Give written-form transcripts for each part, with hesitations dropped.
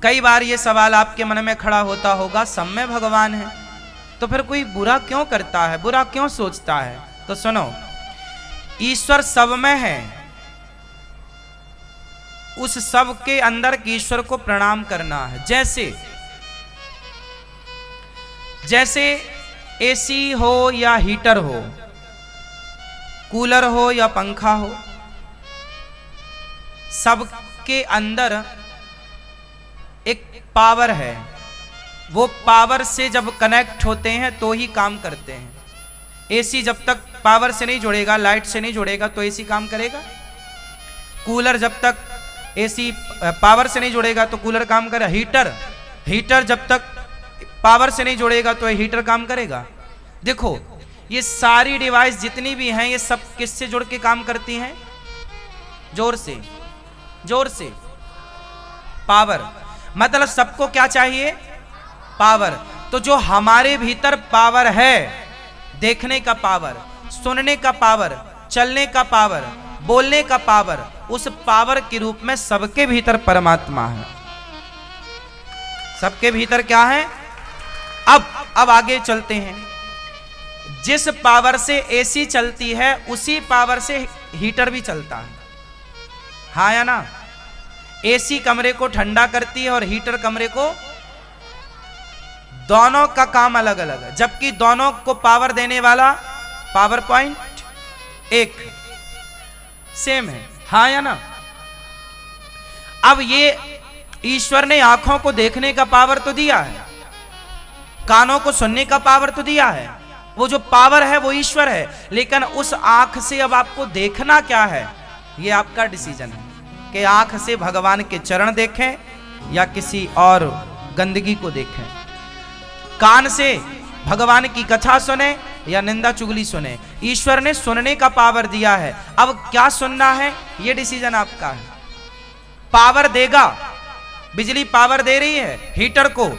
कई बार ये सवाल आपके मन में खड़ा होता होगा, सब में भगवान है तो फिर कोई बुरा क्यों करता है, बुरा क्यों सोचता है? तो सुनो, ईश्वर सब में है, उस सब के अंदर ईश्वर को प्रणाम करना है। जैसे एसी हो या हीटर हो, कूलर हो या पंखा हो, सबके अंदर एक पावर है, वो पावर से जब कनेक्ट होते हैं तो ही काम करते हैं। एसी जब तक पावर से नहीं जुड़ेगा, लाइट से नहीं जुड़ेगा तो एसी काम करेगा। कूलर जब तक एसी पावर से नहीं जुड़ेगा तो कूलर काम करेगा। हीटर जब तक पावर से नहीं जुड़ेगा तो हीटर काम करेगा। देखो ये सारी डिवाइस जितनी भी हैं ये सब किससे जुड़ के काम करती हैं? जोर से पावर। मतलब सबको क्या चाहिए? पावर। तो जो हमारे भीतर पावर है, देखने का पावर, सुनने का पावर, चलने का पावर, बोलने का पावर, उस पावर के रूप में सबके भीतर परमात्मा है। सबके भीतर क्या है? अब आगे चलते हैं। जिस पावर से एसी चलती है उसी पावर से हीटर भी चलता है, हाँ या ना? एसी कमरे को ठंडा करती है और हीटर कमरे को, दोनों का काम अलग अलग है, जबकि दोनों को पावर देने वाला पावर पॉइंट एक सेम है, हाँ या ना? अब ये ईश्वर ने आंखों को देखने का पावर तो दिया है, कानों को सुनने का पावर तो दिया है, वो जो पावर है वो ईश्वर है, लेकिन उस आंख से अब आपको देखना क्या है ये आपका डिसीजन है कि आंख से भगवान के चरण देखें या किसी और गंदगी को देखें। कान से भगवान की कथा सुने या निंदा चुगली सुने। ईश्वर ने सुनने का पावर दिया है, अब क्या सुनना है ये डिसीजन आपका है। पावर देगा, बिजली पावर दे रही है हीटर को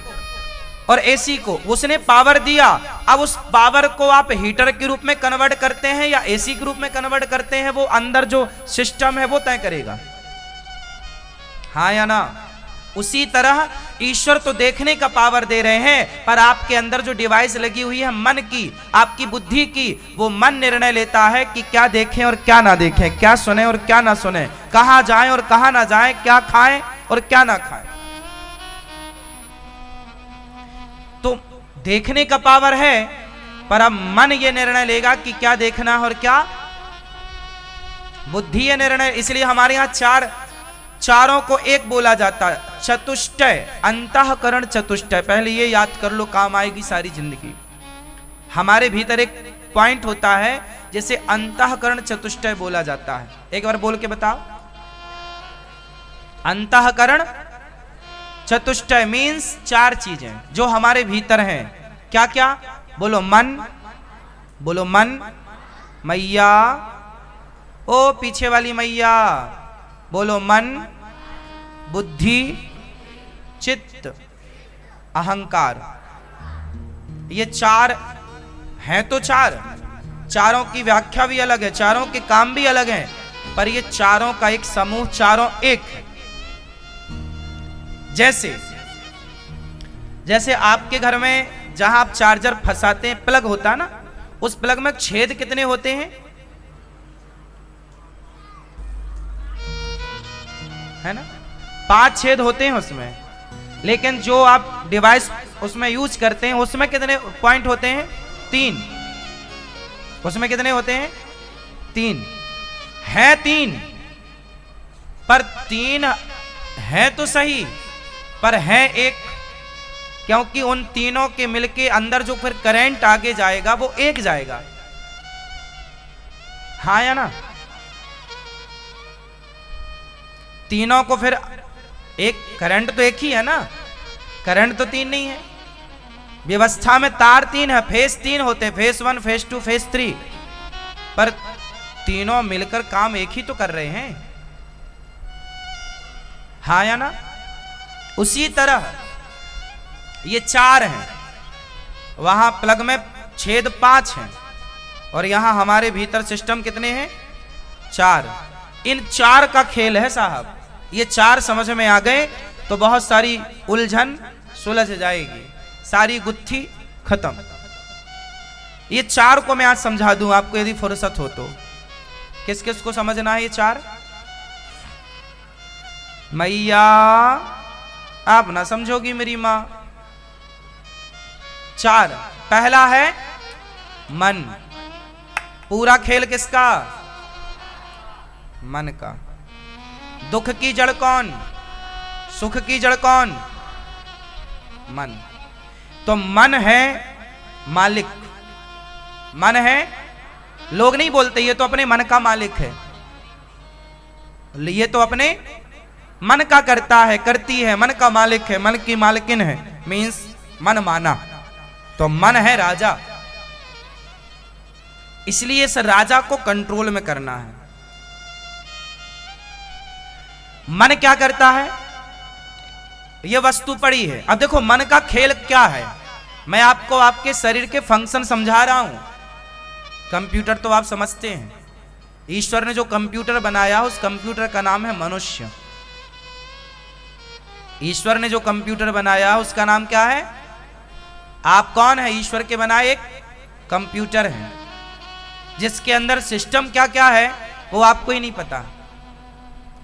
और एसी को, उसने पावर दिया, अब उस पावर को आप हीटर के रूप में कन्वर्ट करते हैं या एसी के रूप में कन्वर्ट करते हैं, वो अंदर जो सिस्टम है वो तय करेगा, हाँ या ना? उसी तरह ईश्वर तो देखने का पावर दे रहे हैं, पर आपके अंदर जो डिवाइस लगी हुई है मन की, आपकी बुद्धि की, वो मन निर्णय लेता है कि क्या देखें और क्या ना देखें, क्या सुने और क्या ना सुने, कहां जाएं और कहां ना जाएं, क्या खाएं और क्या ना खाएं। तो देखने का पावर है, पर अब मन ये निर्णय लेगा कि क्या देखना है और क्या, बुद्धि ये निर्णय। इसलिए हमारे यहां चारों को एक बोला जाता है, चतुष्टय, अंतःकरण चतुष्टय। पहले ये याद कर लो, काम आएगी सारी जिंदगी। हमारे भीतर एक पॉइंट होता है जैसे अंतःकरण चतुष्टय बोला जाता है। एक बार बोल के बताओ, अंतःकरण चतुष्टय मीन्स चार चीजें जो हमारे भीतर हैं। क्या क्या? बोलो मन, मैया, ओ पीछे वाली मैया, बोलो मन, बुद्धि, चित्त, अहंकार। ये चार हैं तो चारों की व्याख्या भी अलग है, चारों के काम भी अलग हैं, पर ये चारों का एक समूह, चारों एक है। जैसे आपके घर में जहां आप चार्जर फंसाते हैं, प्लग होता है ना, उस प्लग में छेद कितने होते हैं? है ना? 5 छेद होते हैं उसमें, लेकिन जो आप डिवाइस उसमें यूज करते हैं उसमें कितने पॉइंट होते हैं? 3। उसमें कितने होते हैं? 3 है। 3 पर 3 है तो सही, पर है एक, क्योंकि उन तीनों के मिलके अंदर जो फिर करंट आगे जाएगा वो एक जाएगा, हाँ या ना? तीनों को फिर एक करंट तो एक ही है ना, करंट तो 3 नहीं है। व्यवस्था में तार 3 है, फेस 3 होते, फेस 1, फेस 2, फेस 3, पर तीनों मिलकर काम एक ही तो कर रहे हैं, हाँ या ना? उसी तरह ये 4 हैं, वहां प्लग में छेद 5 हैं, और यहां हमारे भीतर सिस्टम कितने हैं? 4। इन 4 का खेल है साहब। ये 4 समझ में आ गए तो बहुत सारी उलझन सुलझ जाएगी, सारी गुत्थी खत्म। ये चार को मैं आज समझा दूं आपको, यदि फुर्सत हो तो। किस किस को समझना है ये चार? मैया आप ना समझोगी मेरी मां। चार, पहला है मन। पूरा खेल किसका? मन का। दुख की जड़ कौन? सुख की जड़ कौन? मन। तो मन है मालिक, मन है, लोग नहीं बोलते ये तो अपने मन का मालिक है, ये तो अपने मन का करता है, करती है, मन का मालिक है, मन की मालकिन है, मीन्स मन माना। तो मन है राजा, इसलिए इस राजा को कंट्रोल में करना है। मन क्या करता है? यह वस्तु पड़ी है। अब देखो मन का खेल क्या है, मैं आपको आपके शरीर के फंक्शन समझा रहा हूं। कंप्यूटर तो आप समझते हैं, ईश्वर ने जो कंप्यूटर बनाया उस कंप्यूटर का नाम है मनुष्य। ईश्वर ने जो कंप्यूटर बनाया उसका नाम क्या है? आप कौन है? ईश्वर के बनाए एक कंप्यूटर है, जिसके अंदर सिस्टम क्या क्या है वो आपको ही नहीं पता।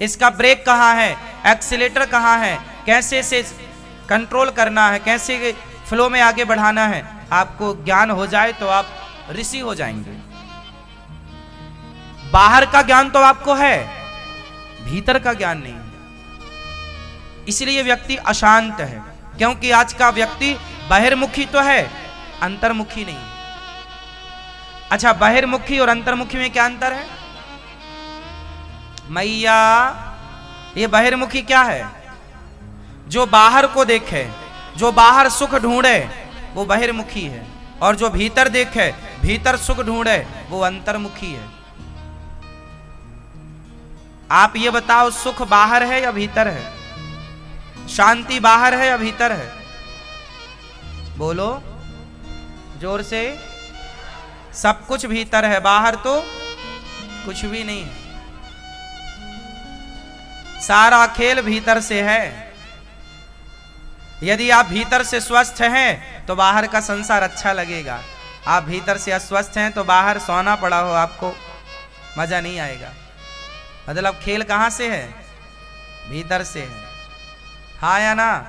इसका ब्रेक कहाँ है, एक्सीलेटर कहाँ है, कैसे से कंट्रोल करना है, कैसे फ्लो में आगे बढ़ाना है, आपको ज्ञान हो जाए तो आप ऋषि हो जाएंगे। बाहर का ज्ञान तो आपको है, भीतर का ज्ञान नहीं है। इसलिए व्यक्ति अशांत है, क्योंकि आज का व्यक्ति बहिर्मुखी तो है, अंतर्मुखी नहीं। अच्छा, बहिर्मुखी और अंतर्मुखी में क्या अंतर है? मैया, ये बहिर्मुखी क्या है? जो बाहर को देखे, जो बाहर सुख ढूंढे वो बहिर्मुखी है, और जो भीतर देखे, भीतर सुख ढूंढे वो अंतर्मुखी है। आप ये बताओ, सुख बाहर है या भीतर है? शांति बाहर है या भीतर है? बोलो जोर से। सब कुछ भीतर है, बाहर तो कुछ भी नहीं है। सारा खेल भीतर से है। यदि आप भीतर से स्वस्थ हैं तो बाहर का संसार अच्छा लगेगा। आप भीतर से अस्वस्थ हैं तो बाहर सोना पड़ा हो आपको मजा नहीं आएगा। मतलब खेल कहां से है? भीतर से है। हाँ या ना?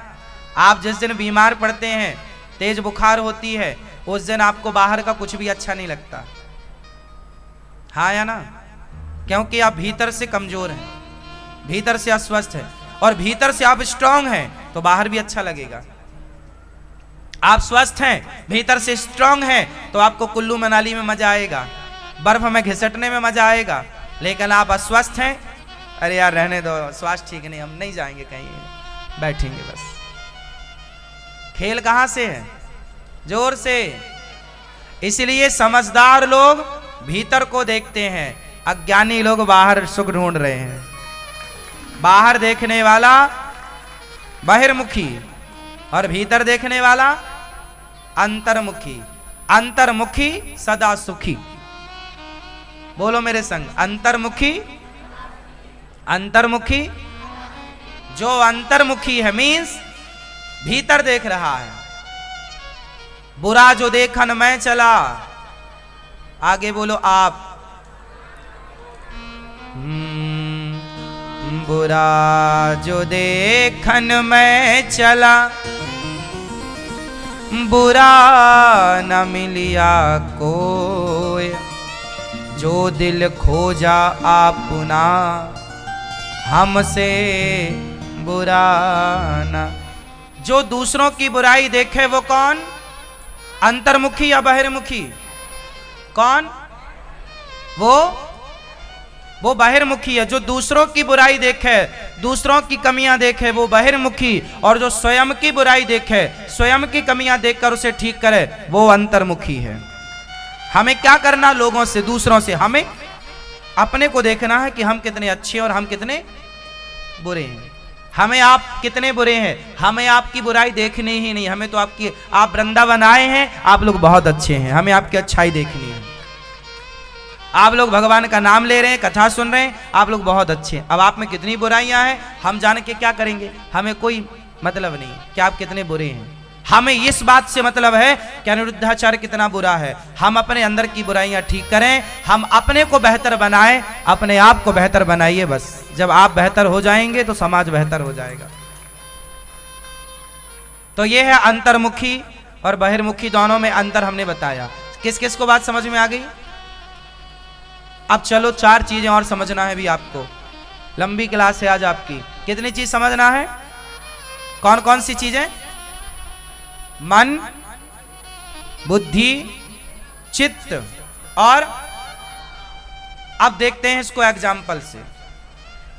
आप जिस दिन बीमार पड़ते हैं, तेज बुखार होती है, उस दिन आपको बाहर का कुछ भी अच्छा नहीं लगता। हाँ या ना? क्योंकि आप भीतर से कमजोर हैं, भीतर से अस्वस्थ हैं, और भीतर से आप स्ट्रांग हैं तो बाहर भी अच्छा लगेगा। आप स्वस्थ हैं, भीतर से स्ट्रांग हैं, तो आपको कुल्लू मनाली में मजा आएगा, बर्फ में घिसटने में मजा आएगा। लेकिन आप अस्वस्थ हैं, अरे यार रहने दो, स्वास्थ्य ठीक नहीं, हम नहीं जाएंगे कहीं, बैठेंगे बस। खेल कहां से है? जोर से। इसलिए समझदार लोग भीतर को देखते हैं, अज्ञानी लोग बाहर सुख ढूंढ रहे हैं। बाहर देखने वाला बहिर्मुखी और भीतर देखने वाला अंतर्मुखी। अंतर्मुखी सदा सुखी। बोलो मेरे संग, अंतर्मुखी। अंतर्मुखी, जो अंतर्मुखी है मीन्स भीतर देख रहा है। बुरा जो देखन मैं चला, आगे बोलो आप। बुरा जो देखन मैं चला, बुरा न मिलिया कोई, जो दिल खोजा आपना हमसे बुरा न। जो दूसरों की बुराई देखे वो कौन? अंतर्मुखी या बहिर्मुखी? कौन? वो बहिर्मुखी है। जो दूसरों की बुराई देखे, दूसरों की कमियां देखे वो बहिर्मुखी, और जो स्वयं की बुराई देखे, स्वयं की कमियां देखकर उसे ठीक करे वो अंतर्मुखी है। हमें क्या करना? लोगों से, दूसरों से हमें अपने को देखना है कि हम कितने अच्छे और हम कितने बुरे हैं। हमें आप कितने बुरे हैं, हमें आपकी बुराई देखनी ही नहीं। हमें तो आपकी, आप वृंदावन आए हैं, आप लोग बहुत अच्छे हैं, हमें आपकी अच्छाई देखनी है। आप लोग भगवान का नाम ले रहे हैं, कथा सुन रहे हैं, आप लोग बहुत अच्छे। अब आप में कितनी बुराइयां हैं हम जान के क्या करेंगे, हमें कोई मतलब नहीं कि आप कितने बुरे हैं। हमें इस बात से मतलब है कि अनिरुद्धाचार्य कितना बुरा है। हम अपने अंदर की बुराइयां ठीक करें, हम अपने को बेहतर बनाएं, अपने आप को बेहतर बनाइए। बस जब आप बेहतर हो जाएंगे तो समाज बेहतर हो जाएगा। तो ये है अंतर्मुखी और बहिर्मुखी, दोनों में अंतर हमने बताया। किस किस को बात समझ में आ गई? अब चलो 4 चीजें और समझना है भी आपको। लंबी क्लास है आज आपकी। कितनी चीज समझना है? कौन कौन सी चीजें? मन, बुद्धि, चित्त और अब देखते हैं इसको एग्जाम्पल से।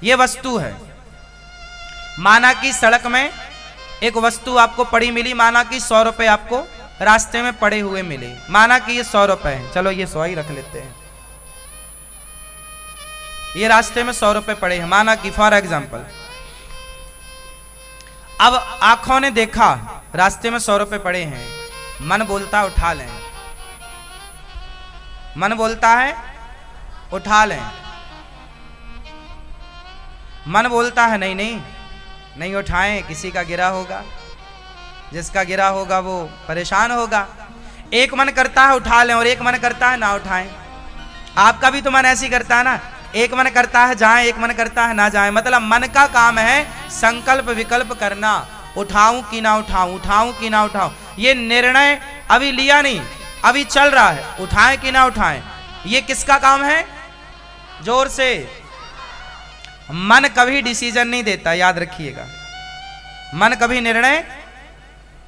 ये वस्तु है, माना कि सड़क में एक वस्तु आपको पड़ी मिली, माना कि 100 रुपए आपको रास्ते में पड़े हुए मिले, माना कि ये 100 रुपए हैं, चलो ये 100 ही रख लेते हैं। ये रास्ते में 100 रुपए पड़े हैं, माना कि फॉर एग्जाम्पल। अब आंखों ने देखा रास्ते में 100 रुपए पड़े हैं, मन बोलता उठा लें, मन बोलता है उठा लें, मन बोलता है नहीं नहीं नहीं उठाएं, किसी का गिरा होगा, जिसका गिरा होगा वो परेशान होगा। एक मन करता है उठा लें और एक मन करता है ना उठाएं। आपका भी तो मन ऐसी करता है ना, एक मन करता है जाएं, एक मन करता है ना जाएं। मतलब मन का काम है संकल्प विकल्प करना, उठाऊं कि ना उठाऊं, उठाऊं कि ना उठाऊं। ये निर्णय अभी लिया नहीं, अभी चल रहा है, उठाएं कि ना उठाएं। ये किसका काम है? जोर से। मन कभी डिसीजन नहीं देता, याद रखिएगा। मन कभी निर्णय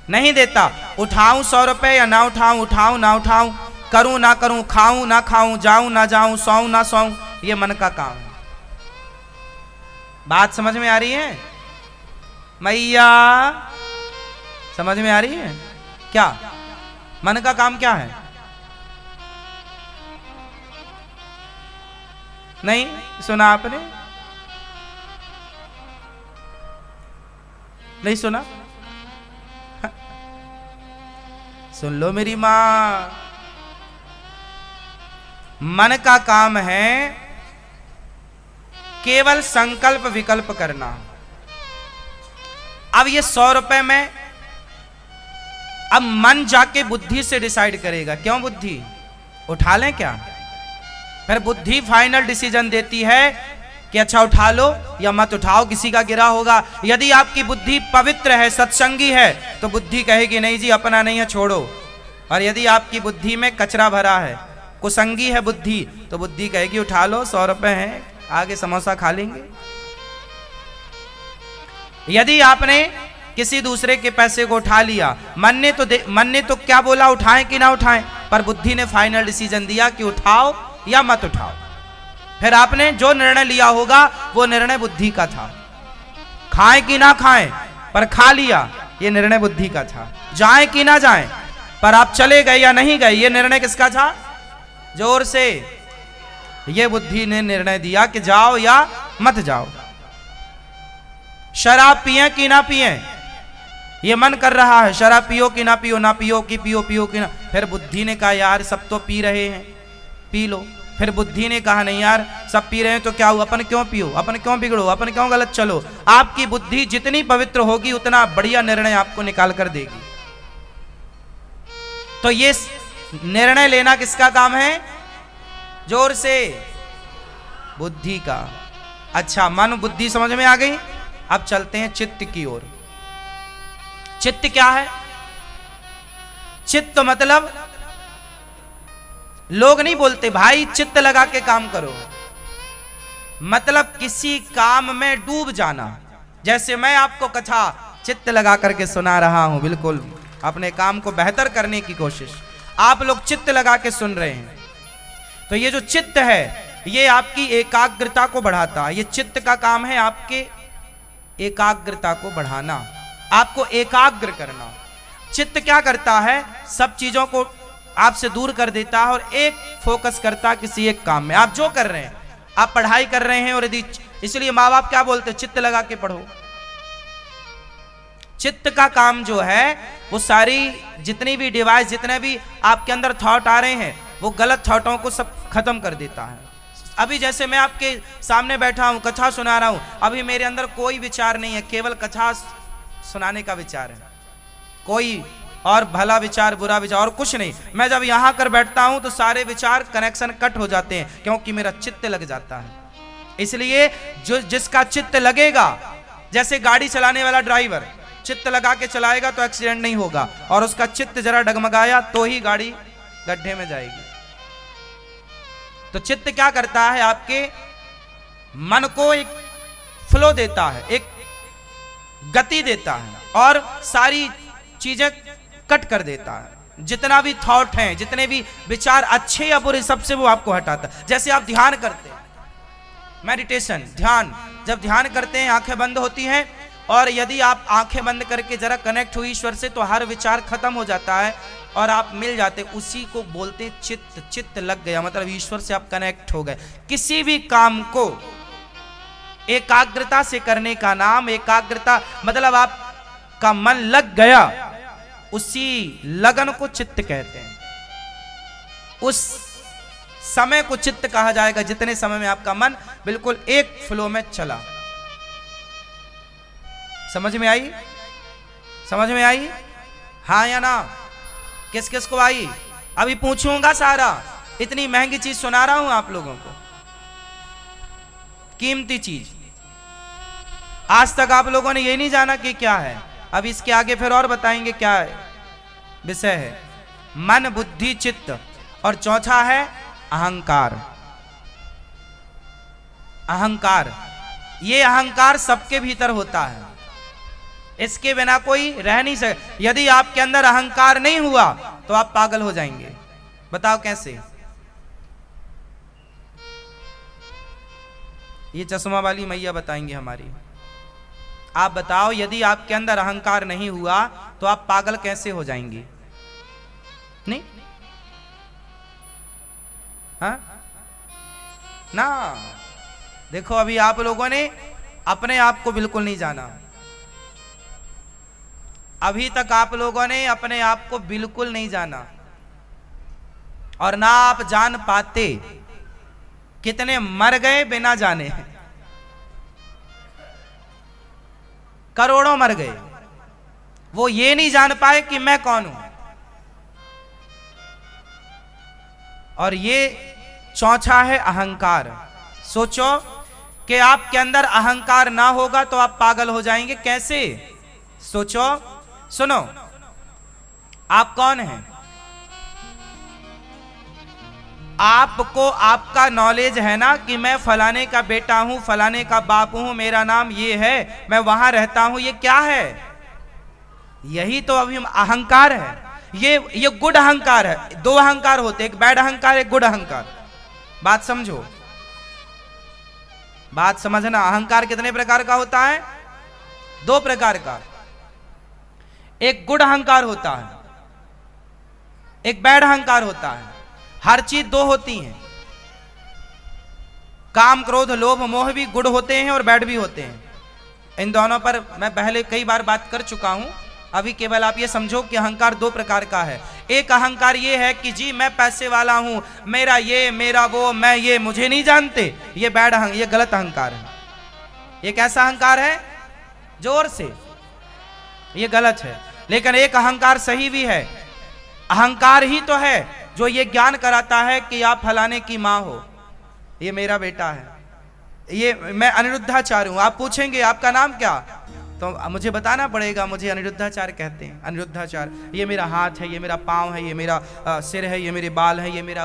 नहीं देता। उठाऊं 100 रुपए या ना उठाऊं, उठाऊं ना उठाऊं, करूं ना करूं, खाऊं ना खाऊं, जाऊं ना जाऊं, सोऊं ना सोऊं, ये मन का काम है। बात समझ में आ रही है मैया? समझ में आ रही है? क्या मन का काम क्या है? नहीं सुना आपने? नहीं सुना? सुन लो मेरी मां, मन का काम है केवल संकल्प विकल्प करना। अब ये 100 रुपए में अब मन जाके बुद्धि से डिसाइड करेगा। क्यों बुद्धि? उठा लें क्या? फिर बुद्धि फाइनल डिसीजन देती है कि अच्छा उठा लो या मत उठाओ, किसी का गिरा होगा। यदि आपकी बुद्धि पवित्र है, सत्संगी है, तो बुद्धि कहेगी नहीं जी अपना नहीं है, छोड़ो। और यदि आपकी बुद्धि में कचरा भरा है, कुसंगी है बुद्धि, तो बुद्धि कहेगी उठा लो, 100 रुपए हैं, आगे समोसा खा लेंगे। यदि आपने किसी दूसरे के पैसे को उठा लिया, मन ने तो क्या बोला, उठाएं कि ना उठाएं, पर बुद्धि ने फाइनल डिसीजन दिया कि उठाओ या मत उठाओ। फिर आपने जो निर्णय लिया होगा वो निर्णय बुद्धि का था। खाएं कि ना खाएं, पर खा लिया, ये निर्णय बुद्धि का था। जाएं कि ना जाएं, पर आप चले गए या नहीं गए, ये निर्णय किसका था? जोर से। ये बुद्धि ने निर्णय दिया कि जाओ या मत जाओ। शराब पिए कि ना पिए, ये मन कर रहा है, शराब पियो कि ना पियो, ना पियो कि पियो, पियो कि ना। फिर बुद्धि ने कहा यार सब तो पी रहे हैं, पी लो। फिर बुद्धि ने कहा नहीं यार सब पी रहे हैं तो क्या हुआ, अपन क्यों पियो, अपन क्यों बिगड़ो, अपन क्यों गलत चलो। आपकी बुद्धि जितनी पवित्र होगी उतना बढ़िया निर्णय आपको निकाल कर देगी। तो ये निर्णय लेना किसका काम है? जोर से। बुद्धि का। अच्छा, मन बुद्धि समझ में आ गई। अब चलते हैं चित्त की ओर। चित्त क्या है? चित्त मतलब लोग नहीं बोलते भाई चित्त लगा के काम करो, मतलब किसी काम में डूब जाना। जैसे मैं आपको कथा चित्त लगा करके सुना रहा हूं, बिल्कुल अपने काम को बेहतर करने की कोशिश, आप लोग चित्त लगा के सुन रहे हैं। तो ये जो चित्त है ये आपकी एकाग्रता को बढ़ाता है। ये चित्त का काम है आपके एकाग्रता को बढ़ाना, आपको एकाग्र करना। चित्त क्या करता है? सब चीजों को आपसे दूर कर देता है और एक फोकस करता किसी एक काम में। आप जो कर रहे हैं, आप पढ़ाई कर रहे हैं और यदि, इसलिए माँ बाप क्या बोलते हैं, चित्त लगा के पढ़ो। चित्त का काम जो है वो सारी जितनी भी डिवाइस, जितने भी आपके अंदर थॉट आ रहे हैं, वो गलत थॉटों को सब खत्म कर देता है। अभी जैसे मैं आपके सामने बैठा हूं, कथा सुना रहा हूं, अभी मेरे अंदर कोई विचार नहीं है, केवल कथा सुनाने का विचार है, कोई और भला विचार बुरा विचार और कुछ नहीं। मैं जब यहां कर बैठता हूं तो सारे विचार कनेक्शन कट हो जाते हैं, क्योंकि मेरा चित्त लग जाता है। इसलिए जो जिसका चित्त लगेगा, जैसे गाड़ी चलाने वाला ड्राइवर चित्त लगा के चलाएगा तो एक्सीडेंट नहीं होगा, और उसका चित्त जरा डगमगाया तो ही गाड़ी गड्ढे में जाएगी। तो चित्त क्या करता है, आपके मन को एक फ्लो देता है, एक गति देता है, और सारी चीजें कट कर देता है। जितना भी थॉट हैं, जितने भी विचार अच्छे या बुरे, सबसे वो आपको हटाता है। जैसे आप ध्यान करते हैं, मेडिटेशन, ध्यान, जब ध्यान करते हैं आंखें बंद होती हैं, और यदि आप आंखें बंद करके जरा कनेक्ट हुई ईश्वर से तो हर विचार खत्म हो जाता है और आप मिल जाते। उसी को बोलते हैं चित्त। चित्त लग गया मतलब ईश्वर से आप कनेक्ट हो गए। किसी भी काम को एकाग्रता से करने का नाम एकाग्रता, मतलब आपका मन लग गया, उसी लगन को चित्त कहते हैं। उस समय को चित्त कहा जाएगा जितने समय में आपका मन बिल्कुल एक फ्लो में चला। समझ में आई? समझ में आई? हाँ या ना? किस किस को आई? अभी पूछूंगा सारा, इतनी महंगी चीज सुना रहा हूं आप लोगों को, कीमती चीज। आज तक आप लोगों ने ये नहीं जाना कि क्या है, अब इसके आगे फिर और बताएंगे क्या है विषय है। मन, बुद्धि, चित्त, और चौथा है अहंकार। अहंकार, ये अहंकार सबके भीतर होता है, इसके बिना कोई रह नहीं सकता। यदि आपके अंदर अहंकार नहीं हुआ तो आप पागल हो जाएंगे। बताओ कैसे? ये चश्मा वाली मैया बताएंगे हमारी। आप बताओ, यदि आपके अंदर अहंकार नहीं हुआ तो आप पागल कैसे हो जाएंगे? नहीं? हाँ ना? देखो, अभी आप लोगों ने अपने आप को बिल्कुल नहीं जाना। अभी तक आप लोगों ने अपने आप को बिल्कुल नहीं जाना, और ना आप जान पाते। कितने मर गए बिना जाने, करोड़ों मर गए, वो ये नहीं जान पाए कि मैं कौन हूं। और ये चौथा है अहंकार। सोचो कि आपके अंदर अहंकार ना होगा तो आप पागल हो जाएंगे। कैसे? सोचो, सुनो, आप कौन हैं? आपको आपका नॉलेज है ना कि मैं फलाने का बेटा हूं, फलाने का बाप हूं, मेरा नाम ये है, मैं वहां रहता हूं। ये क्या है? यही तो अभी अहंकार है। ये गुड अहंकार है। दो अहंकार होते, एक बैड अहंकार, एक गुड अहंकार। बात समझो, बात समझना। अहंकार कितने प्रकार का होता है? दो प्रकार का। एक गुड अहंकार होता है, एक बैड अहंकार होता है। हर चीज दो होती हैं। काम, क्रोध, लोभ, मोह भी गुड होते हैं और बैड भी होते हैं। इन दोनों पर मैं पहले कई बार बात कर चुका हूं। अभी केवल आप ये समझो कि अहंकार दो प्रकार का है। एक अहंकार ये है कि जी मैं पैसे वाला हूं, मेरा ये, मेरा वो, मैं ये, मुझे नहीं जानते। ये बैड अहंकार, ये गलत अहंकार है। ये कैसा अहंकार है? जोर से, ये गलत है। लेकिन एक अहंकार सही भी है। अहंकार ही तो है जो ये ज्ञान कराता है कि आप फलाने की माँ हो, ये मेरा बेटा है, ये मैं अनिरुद्धाचार्य हूं। आप पूछेंगे आपका नाम क्या, तो मुझे बताना पड़ेगा मुझे अनिरुद्धाचार्य कहते हैं। अनिरुद्धाचार्य, ये मेरा हाथ है, ये मेरा पाँव है, ये मेरा सिर है, ये मेरे बाल है, ये मेरा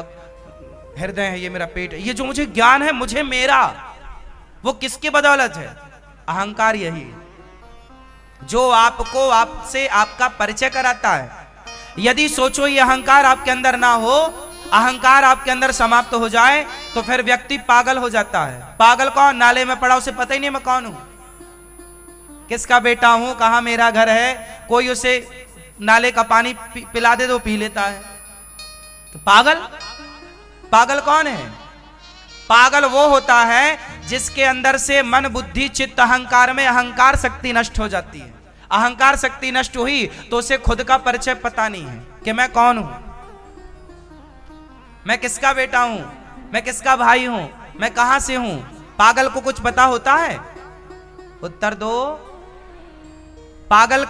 हृदय है, ये मेरा पेट है। ये जो मुझे ज्ञान है, मुझे मेरा, वो किसकी बदौलत है? अहंकार यही जो आपको आपसे आपका परिचय कराता है। यदि सोचो ये अहंकार आपके अंदर ना हो, अहंकार आपके अंदर समाप्त हो जाए, तो फिर व्यक्ति पागल हो जाता है। पागल कौन? नाले में पड़ा, उसे पता ही नहीं मैं कौन हूं, किसका बेटा हूं, कहां मेरा घर है। कोई उसे नाले का पानी पिला दे तो पी लेता है। तो पागल, पागल कौन है? पागल वो होता है जिसके अंदर से मन, बुद्धि, चित्त, अहंकार में अहंकार शक्ति नष्ट हो जाती है। अहंकार शक्ति नष्ट हुई तो उसे खुद का परिचय पता नहीं है कि मैं कौन हूं, मैं किसका बेटा हूं, मैं किसका भाई हूं, मैं कहां से हूं? पागल को कुछ पता होता है? उत्तर दो। पागल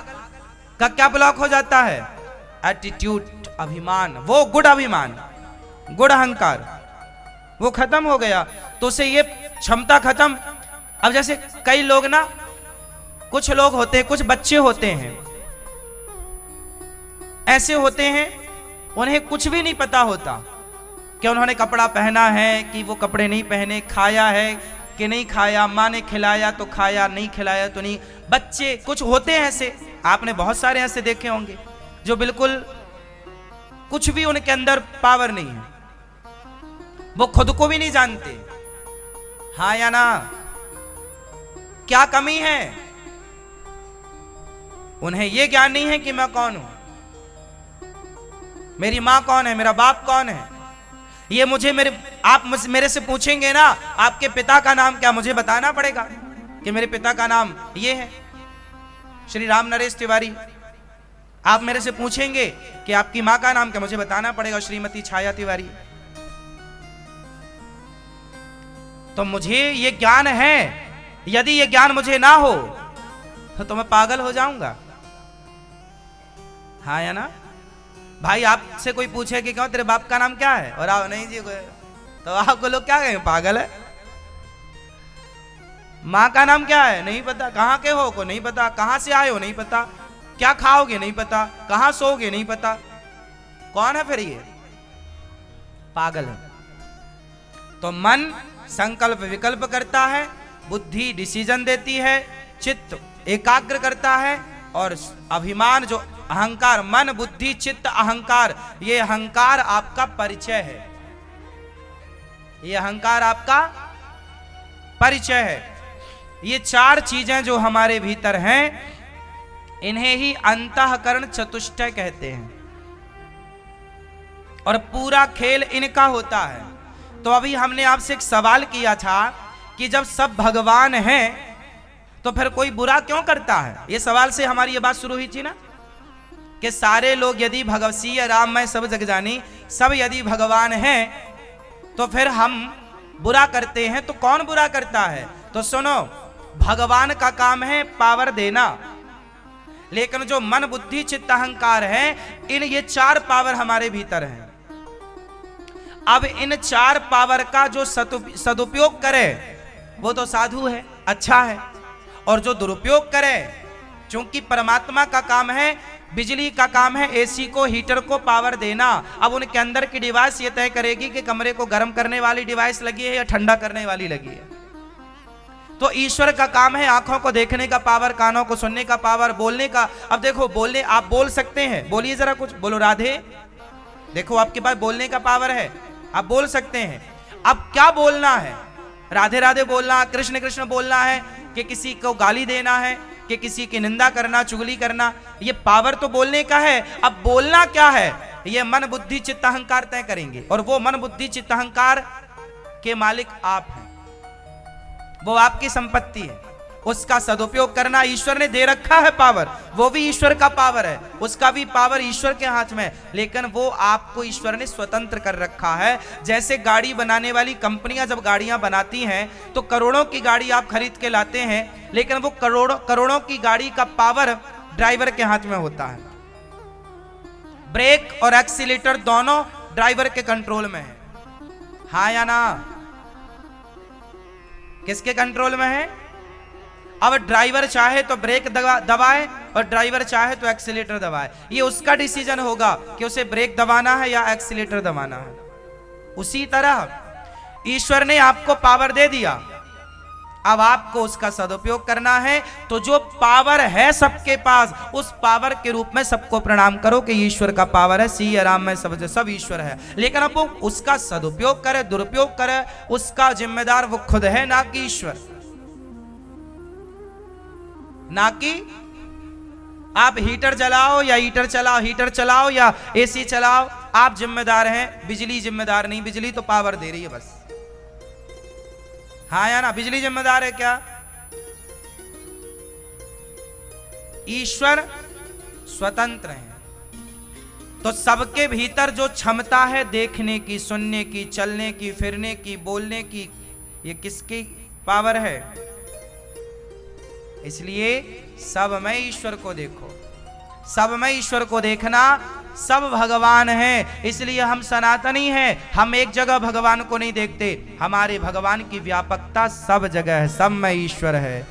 का क्या ब्लॉक हो जाता है? एटीट्यूड, अभिमान, वो गुड़ अभिमान, गुड़ अहंकार, वो खत्म हो गया तो उसे ये क्षमता खत्म। अब जैसे कई लोग ना, कुछ लोग होते हैं, कुछ बच्चे होते हैं, ऐसे होते हैं उन्हें कुछ भी नहीं पता होता कि उन्होंने कपड़ा पहना है कि वो कपड़े नहीं पहने, खाया है कि नहीं खाया, माँ ने खिलाया तो खाया, नहीं खिलाया तो नहीं। बच्चे कुछ होते हैं ऐसे, आपने बहुत सारे ऐसे देखे होंगे जो बिल्कुल कुछ भी उनके अंदर पावर नहीं है, वो खुद को भी नहीं जानते। हाँ या ना? क्या कमी है? उन्हें यह ज्ञान नहीं है कि मैं कौन हूं, मेरी मां कौन है, मेरा बाप कौन है। ये मुझे आप मेरे से पूछेंगे ना, आपके पिता का नाम क्या, मुझे बताना पड़ेगा कि मेरे पिता का नाम ये है, श्री राम नरेश तिवारी। आप मेरे से पूछेंगे कि आपकी मां का नाम क्या, मुझे बताना पड़ेगा, श्रीमती छाया तिवारी। तो मुझे ये ज्ञान है, यदि ये ज्ञान मुझे ना हो तो मैं पागल हो जाऊंगा। हाँ या ना? भाई आपसे कोई पूछे कि क्यों तेरे बाप का नाम क्या है, और आप नहीं जी, तो आपको लोग क्या कहेंगे, पागल है। माँ का नाम क्या है, नहीं पता। कहाँ के हो को नहीं पता, कहाँ से आए हो नहीं पता, क्या खाओगे नहीं पता, कहाँ सोओगे नहीं पता। कौन है फिर ये? पागल है। तो मन संकल्प विकल्प करता है, बुद्धि डिसीजन देती है, चित्त एकाग्र करता है, और अभिमान जो अहंकार, मन बुद्धि चित्त अहंकार, ये अहंकार आपका परिचय है, ये अहंकार आपका परिचय है। ये चार चीजें जो हमारे भीतर हैं, इन्हें ही अंतःकरण चतुष्टय कहते हैं, और पूरा खेल इनका होता है। तो अभी हमने आपसे एक सवाल किया था कि जब सब भगवान हैं तो फिर कोई बुरा क्यों करता है? ये सवाल से हमारी ये बात शुरू हुई थी ना, कि सारे लोग यदि भगवसीय राम मैं सब जग जानी, सब यदि भगवान हैं तो फिर हम बुरा करते हैं, तो कौन बुरा करता है? तो सुनो, भगवान का काम है पावर देना, लेकिन जो मन बुद्धि चित्त अहंकार है, इन ये चार पावर हमारे भीतर हैं। अब इन चार पावर का जो सदुपयोग करे वो तो साधु है, अच्छा है, और जो दुरुपयोग करे, क्योंकि परमात्मा का काम है, बिजली का काम है एसी को, हीटर को पावर देना। अब उनके अंदर की डिवाइस ये तय करेगी कि कमरे को गर्म करने वाली डिवाइस लगी है या ठंडा करने वाली लगी है। तो ईश्वर का काम है आंखों को देखने का पावर, कानों को सुनने का पावर, बोलने का। अब देखो, बोलने आप बोल सकते हैं, बोलिए जरा कुछ, बोलो राधे। देखो आपके पास बोलने का पावर है, आप बोल सकते हैं। अब क्या बोलना है? राधे राधे बोलना, कृष्ण कृष्ण बोलना है, कि किसी को गाली देना है, कि किसी की निंदा करना, चुगली करना, ये पावर तो बोलने का है। अब बोलना क्या है, ये मन बुद्धि चित्त अहंकार तय करेंगे, और वो मन बुद्धि चित्त अहंकार के मालिक आप हैं, वो आपकी संपत्ति है। उसका सदुपयोग करना ईश्वर ने दे रखा है पावर, वो भी ईश्वर का पावर है, उसका भी पावर ईश्वर के हाथ में, लेकिन वो आपको ईश्वर ने स्वतंत्र कर रखा है। जैसे गाड़ी बनाने वाली कंपनियां जब गाड़ियां बनाती हैं तो करोड़ों की गाड़ी आप खरीद के लाते हैं, लेकिन वो करोड़ों की गाड़ी का पावर ड्राइवर के हाथ में होता है। ब्रेक और एक्सीलेटर दोनों ड्राइवर के कंट्रोल में है। हाँ या ना? किसके कंट्रोल में है? अब ड्राइवर चाहे तो ब्रेक दबाए और ड्राइवर चाहे तो एक्सीलेटर दबाए, ये उसका डिसीजन होगा कि उसे ब्रेक दबाना है या एक्सीलेटर दबाना है। उसी तरह ईश्वर ने आपको पावर दे दिया, अब आपको उसका सदुपयोग करना है। तो जो पावर है सबके पास, उस पावर के रूप में सबको प्रणाम करो कि ईश्वर का पावर है, सी राम में सब ईश्वर है। लेकिन अब वो उसका सदुपयोग करे दुरुपयोग करे, उसका जिम्मेदार वो खुद है, ना कि ईश्वर, ना कि आप हीटर जलाओ या हीटर चलाओ, हीटर चलाओ या एसी चलाओ, आप जिम्मेदार हैं, बिजली जिम्मेदार नहीं। बिजली तो पावर दे रही है बस। हाँ या ना? बिजली जिम्मेदार है क्या? ईश्वर स्वतंत्र है। तो सबके भीतर जो क्षमता है देखने की, सुनने की, चलने की, फिरने की, बोलने की, ये किसकी पावर है? इसलिए सब में ईश्वर को देखो, सब में ईश्वर को देखना, सब भगवान हैं। इसलिए हम सनातनी हैं, हम एक जगह भगवान को नहीं देखते, हमारे भगवान की व्यापकता सब जगह है, सब में ईश्वर है।